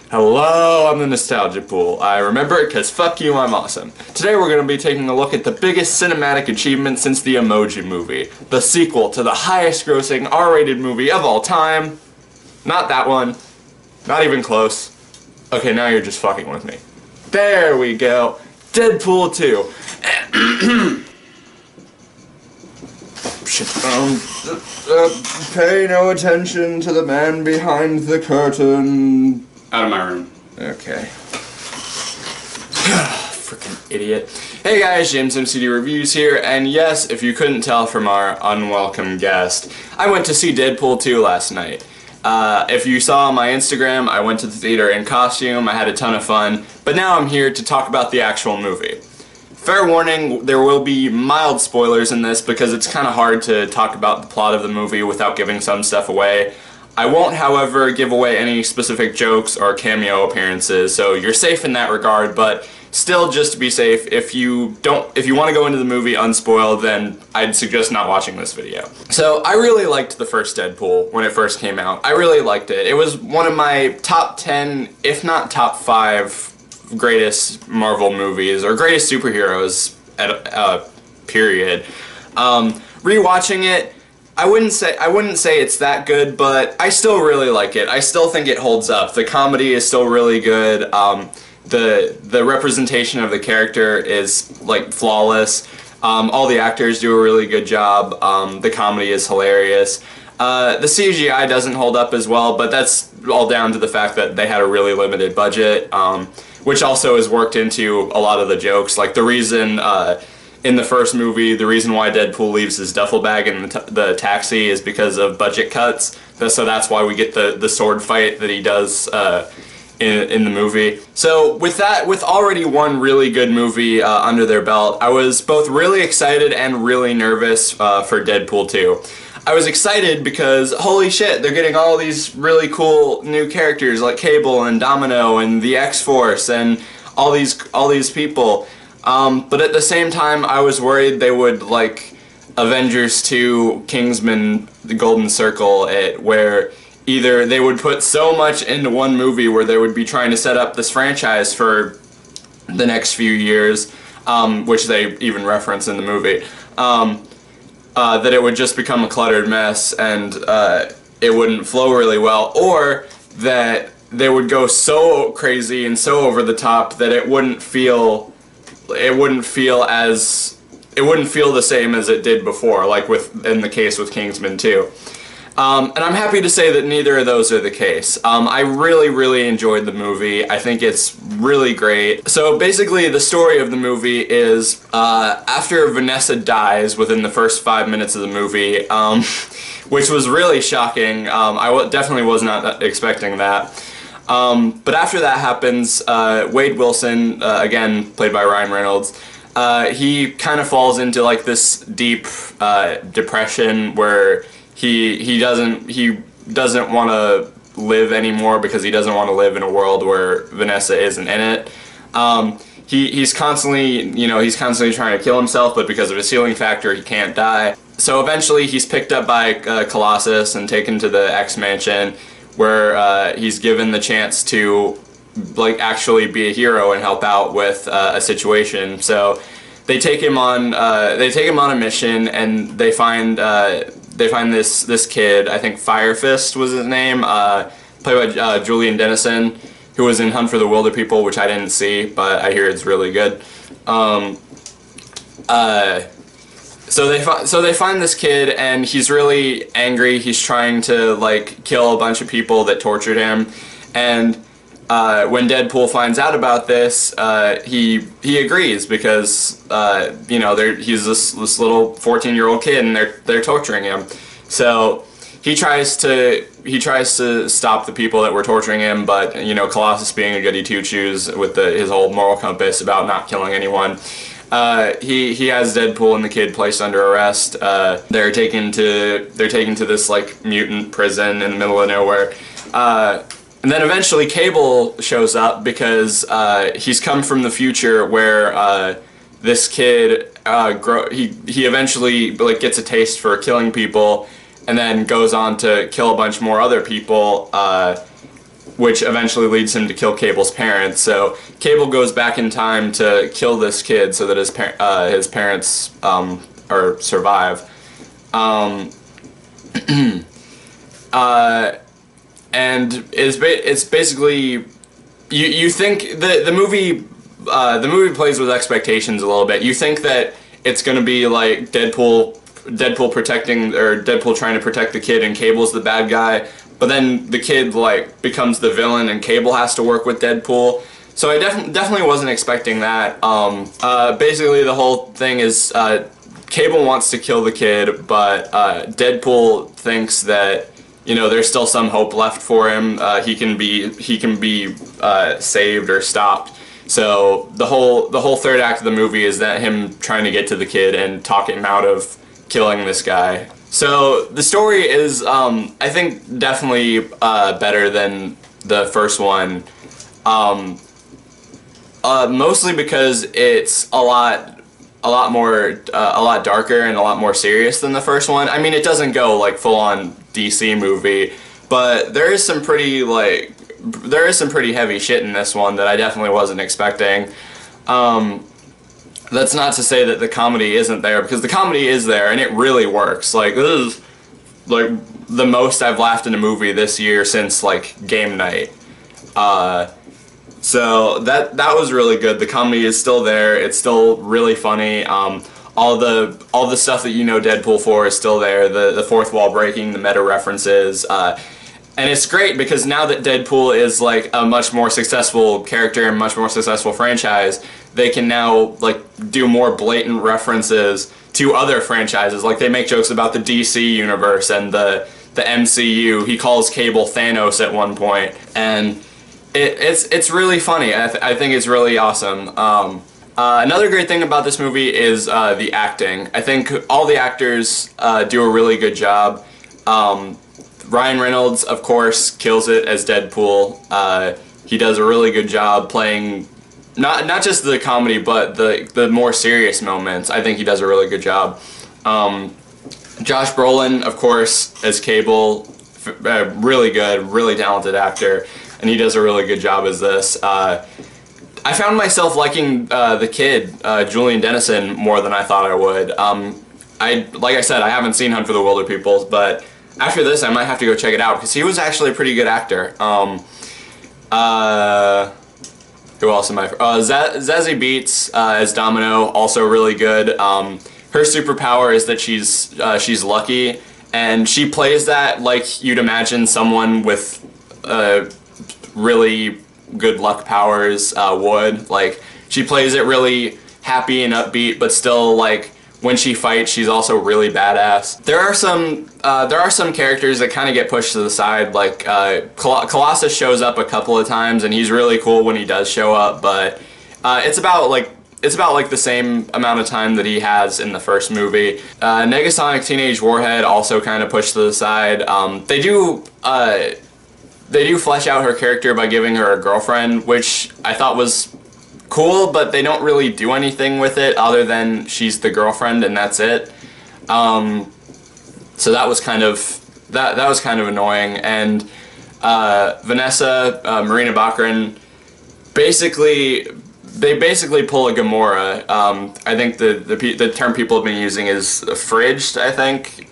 Hello, I'm the Nostalgia Pool. I remember it because fuck you, I'm awesome. Today we're going to be taking a look at the biggest cinematic achievement since the Emoji Movie. The sequel to the highest grossing R-rated movie of all time. Not that one. Not even close. Okay, now you're just fucking with me. There we go. Deadpool 2. Pay no attention to the man behind the curtain. Out of my room. Okay. Freaking idiot. Hey guys, JamesMCD Reviews here, and yes, if you couldn't tell from our unwelcome guest, I went to see Deadpool 2 last night. If you saw on my Instagram, I went to the theater in costume, I had a ton of fun, but now I'm here to talk about the actual movie. Fair warning, there will be mild spoilers in this because it's kind of hard to talk about the plot of the movie without giving some stuff away. I won't, however, give away any specific jokes or cameo appearances, so you're safe in that regard, but still, just to be safe, if you want to go into the movie unspoiled, then I'd suggest not watching this video. So, I really liked the first Deadpool when it first came out. I really liked it. It was one of my top 10, if not top 5, greatest Marvel movies, or greatest superheroes, period. Rewatching it, I wouldn't say it's that good, but I still really like it. I still think it holds up. The comedy is still really good. The representation of the character is like flawless. All the actors do a really good job. The comedy is hilarious. The CGI doesn't hold up as well, but that's all down to the fact that they had a really limited budget, which also is worked into a lot of the jokes. Like the reason in the first movie, the reason why Deadpool leaves his duffel bag in the taxi is because of budget cuts. So that's why we get the sword fight that he does in the movie. So with already one really good movie under their belt, I was both really excited and really nervous for Deadpool 2. I was excited because, holy shit, they're getting all these really cool new characters like Cable and Domino and the X-Force and all these people. But at the same time, I was worried they would, like, Avengers 2 Kingsman, the Golden Circle, where either they would put so much into one movie where they would be trying to set up this franchise for the next few years, which they even reference in the movie, that it would just become a cluttered mess and it wouldn't flow really well, or that they would go so crazy and so over the top that it wouldn't feel the same as it did before, like in the case with Kingsman 2. And I'm happy to say that neither of those are the case. I really, really enjoyed the movie. I think it's really great. So basically the story of the movie is after Vanessa dies within the first 5 minutes of the movie, which was really shocking. I definitely was not expecting that. But after that happens, Wade Wilson, again played by Ryan Reynolds, he kind of falls into like this deep depression where he doesn't want to live anymore because he doesn't want to live in a world where Vanessa isn't in it. He's constantly trying to kill himself, but because of his healing factor, he can't die. So eventually, he's picked up by Colossus and taken to the X-Mansion, where he's given the chance to like actually be a hero and help out with a situation. So they take him on a mission, and they find this kid, I think Fire Fist was his name, played by Julian Dennison, who was in Hunt for the Wilder People, which I didn't see, but I hear it's really good. So they find this kid, and he's really angry. He's trying to like kill a bunch of people that tortured him, and when Deadpool finds out about this, he agrees because he's this little 14-year-old kid, and they're torturing him. So he tries to stop the people that were torturing him, but Colossus, being a goody two-shoes with his whole moral compass about not killing anyone, he has Deadpool and the kid placed under arrest. They're taken to this like mutant prison in the middle of nowhere. And then eventually Cable shows up because he's come from the future where this kid he eventually like gets a taste for killing people, and then goes on to kill a bunch more other people. which eventually leads him to kill Cable's parents. So Cable goes back in time to kill this kid so that his parents or survive. And it's basically you think the movie plays with expectations a little bit. You think that it's going to be like Deadpool protecting, or Deadpool trying to protect the kid and Cable's the bad guy, but then the kid like becomes the villain and Cable has to work with Deadpool. So I definitely wasn't expecting that. Basically the whole thing is Cable wants to kill the kid, but Deadpool thinks that, you know, there's still some hope left for him. He can be saved or stopped. So the whole third act of the movie is that him trying to get to the kid and talk him out of killing this guy. So the story is, I think, definitely better than the first one. Mostly because it's a lot darker and a lot more serious than the first one. I mean, it doesn't go like full on DC movie, but there is some pretty heavy shit in this one that I definitely wasn't expecting. That's not to say that the comedy isn't there, because the comedy is there and it really works. Like, this is like the most I've laughed in a movie this year since like Game Night. So that was really good. The comedy is still there. It's still really funny. All the stuff that you know Deadpool for is still there. The fourth wall breaking, the meta references, and it's great because now that Deadpool is like a much more successful character and much more successful franchise, they can now like do more blatant references to other franchises. Like they make jokes about the DC universe and the MCU. He calls Cable Thanos at one point, and it's really funny. I think it's really awesome. Another great thing about this movie is the acting. I think all the actors do a really good job. Ryan Reynolds, of course, kills it as Deadpool. He does a really good job playing not just the comedy, but the more serious moments. I think he does a really good job. Josh Brolin, of course, as Cable, really good, really talented actor, and he does a really good job as this. I found myself liking the kid, Julian Dennison, more than I thought I would. Like I said, I haven't seen Hunt for the Wilder Peoples, but after this, I might have to go check it out because he was actually a pretty good actor. Who else am I? Zazie Beetz as Domino, also really good. Her superpower is that she's lucky, and she plays that like you'd imagine someone with really good luck powers would. Like, she plays it really happy and upbeat, but still, like, when she fights, she's also really badass. There are some characters that kind of get pushed to the side. Like Colossus shows up a couple of times, and he's really cool when he does show up. But it's about like the same amount of time that he has in the first movie. Negasonic Teenage Warhead also kind of pushed to the side. They do flesh out her character by giving her a girlfriend, which I thought was cool, but they don't really do anything with it other than she's the girlfriend and that's it. So that was kind of annoying. And Vanessa, Marina Baccarin, they basically pull a Gamora. I think the term people have been using is fridged, I think,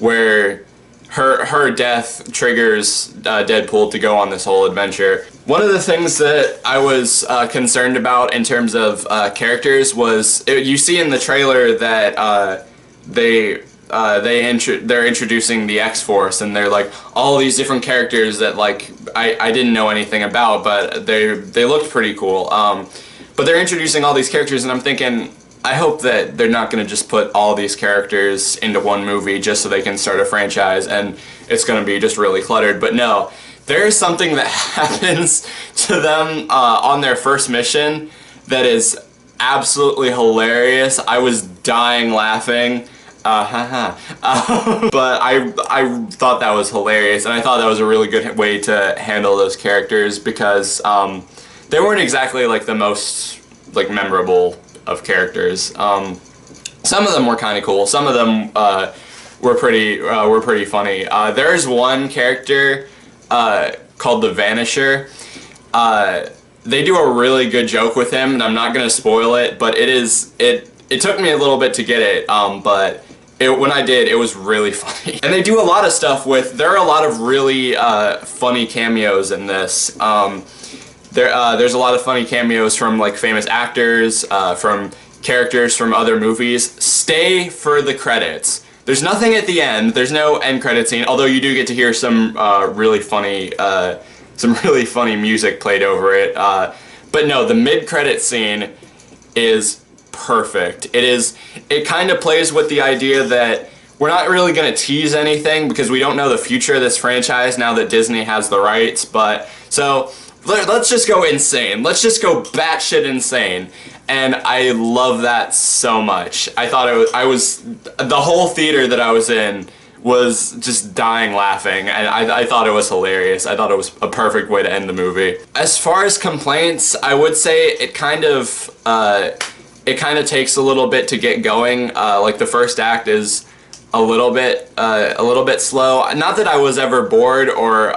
where her death triggers Deadpool to go on this whole adventure. One of the things that I was concerned about in terms of characters was, you see in the trailer that they're introducing the X-Force, and they're like all these different characters that like I didn't know anything about, but they looked pretty cool. But they're introducing all these characters, and I'm thinking, I hope that they're not going to just put all these characters into one movie just so they can start a franchise and it's going to be just really cluttered. But no, there is something that happens to them on their first mission that is absolutely hilarious. I was dying laughing. But I thought that was hilarious, and I thought that was a really good way to handle those characters because they weren't exactly like the most like memorable of characters. Some of them were kind of cool. Some of them were pretty funny. There's one character called The Vanisher. They do a really good joke with him, and I'm not going to spoil it, but it took me a little bit to get it, but when I did, it was really funny. And they do a lot of stuff there are a lot of really funny cameos in this. There's a lot of funny cameos from like famous actors, from characters from other movies. Stay for the credits. There's nothing at the end. There's no end credit scene, although you do get to hear some really funny music played over it. But no, the mid-credit scene is perfect. It kind of plays with the idea that we're not really going to tease anything because we don't know the future of this franchise now that Disney has the rights, but so let's just go insane. Let's just go batshit insane. And I love that so much. I thought the whole theater that I was in was just dying laughing, and I thought it was hilarious. I thought it was a perfect way to end the movie. As far as complaints, I would say it kind of takes a little bit to get going. Like the first act is a little bit slow. Not that I was ever bored or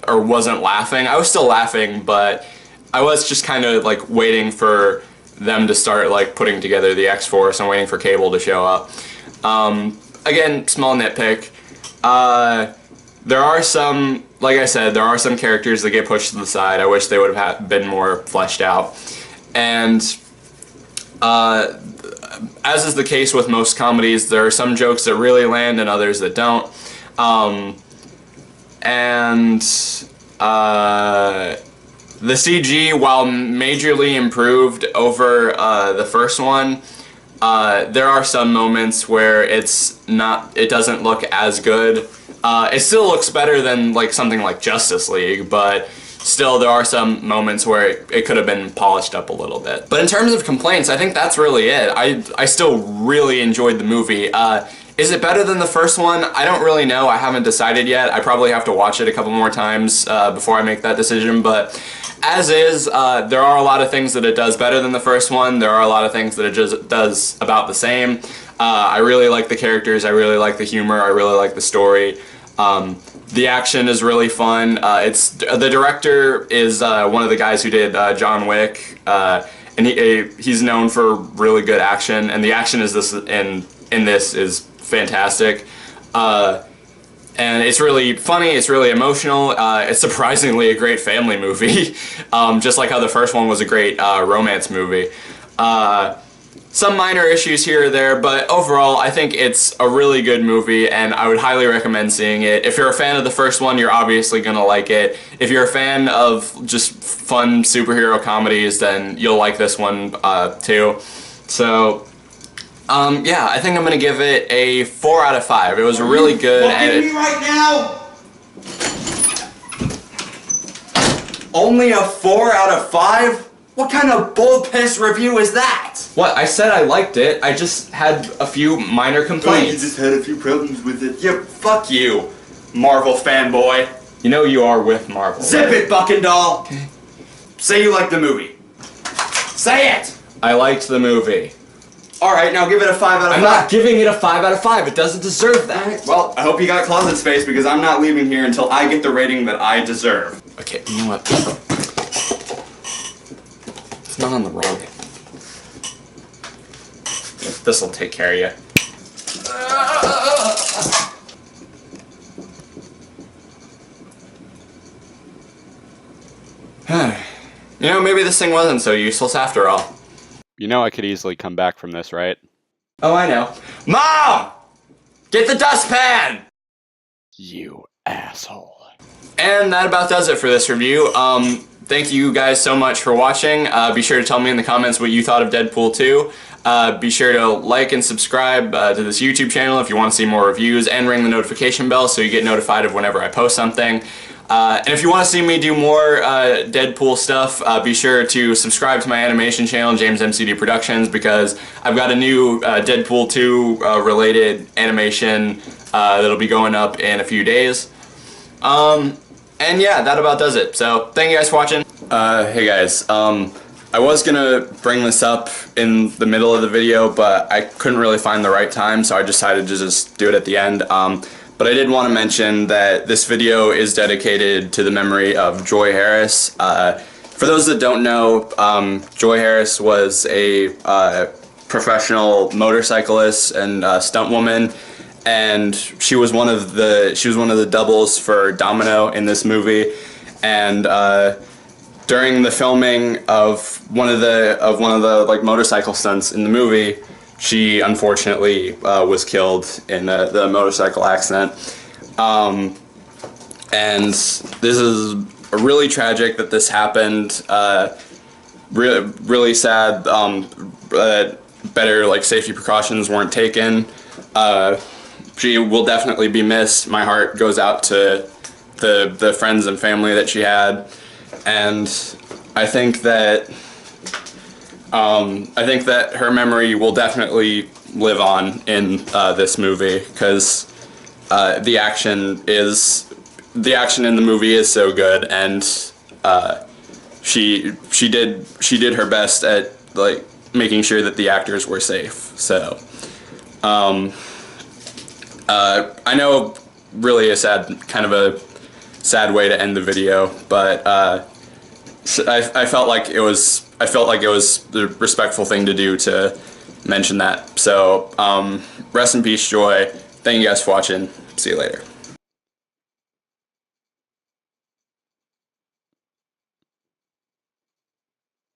wasn't laughing. I was still laughing, but I was just kind of like waiting for them to start like putting together the X-Force and waiting for Cable to show up. Again, small nitpick. There are some, like I said, there are some characters that get pushed to the side. I wish they would have been more fleshed out. And as is the case with most comedies, there are some jokes that really land and others that don't. The CG, while majorly improved over the first one, there are some moments where it doesn't look as good. It still looks better than like something like Justice League, but still there are some moments where it could have been polished up a little bit. But in terms of complaints, I think that's really it. I still really enjoyed the movie. Is it better than the first one? I don't really know. I haven't decided yet. I probably have to watch it a couple more times before I make that decision, but as is, there are a lot of things that it does better than the first one. There are a lot of things that it just does about the same. I really like the characters. I really like the humor. I really like the story. The action is really fun. The director is one of the guys who did John Wick, and he's known for really good action. And the action in this is fantastic. And it's really funny, it's really emotional, it's surprisingly a great family movie, just like how the first one was a great romance movie. Some minor issues here or there, but overall I think it's a really good movie and I would highly recommend seeing it. If you're a fan of the first one, you're obviously going to like it. If you're a fan of just fun superhero comedies, then you'll like this one too. So yeah, I think I'm gonna give it a 4 out of 5. It was really good. Fucking me right now! Only a 4 out of 5? What kind of bull-piss review is that? What? I said I liked it. I just had a few minor Oh, complaints. you just had a few problems with it. Yeah, fuck you, Marvel fanboy. You know you are with Marvel. Zip it, Buckendall! Okay. Say you liked the movie. Say it! I liked the movie. Alright, now give it a 5 out of 5. I'm not giving it a 5 out of 5. It doesn't deserve that. Right. Well, I hope you got closet space because I'm not leaving here until I get the rating that I deserve. Okay, you know what? It's not on the wrong. This'll take care of you. You know, maybe this thing wasn't so useless after all. You know I could easily come back from this, right? Oh, I know. Mom! Get the dustpan! You asshole. And that about does it for this review. Thank you guys so much for watching. Be sure to tell me in the comments what you thought of Deadpool 2. Be sure to like and subscribe to this YouTube channel if you want to see more reviews, and ring the notification bell so you get notified of whenever I post something. And if you want to see me do more Deadpool stuff, be sure to subscribe to my animation channel, JamesMCD Productions, because I've got a new Deadpool 2 related animation that'll be going up in a few days. And yeah, that about does it. So, thank you guys for watching. Hey guys, I was gonna bring this up in the middle of the video, but I couldn't really find the right time, so I decided to just do it at the end. But I did want to mention that this video is dedicated to the memory of Joi Harris. For those that don't know, Joi Harris was a professional motorcyclist and stunt woman, and she was one of the doubles for Domino in this movie. And during the filming of one of the like motorcycle stunts in the movie, she unfortunately was killed in the motorcycle accident. And this is really tragic that this happened. Really sad that better like safety precautions weren't taken. She will definitely be missed. My heart goes out to the friends and family that she had, and I think that her memory will definitely live on in this movie, because the action in the movie is so good, and she did her best at like making sure that the actors were safe. So I know really a kind of a sad way to end the video, but I felt like it was the respectful thing to do to mention that. So rest in peace, Joi. Thank you guys for watching. See you later.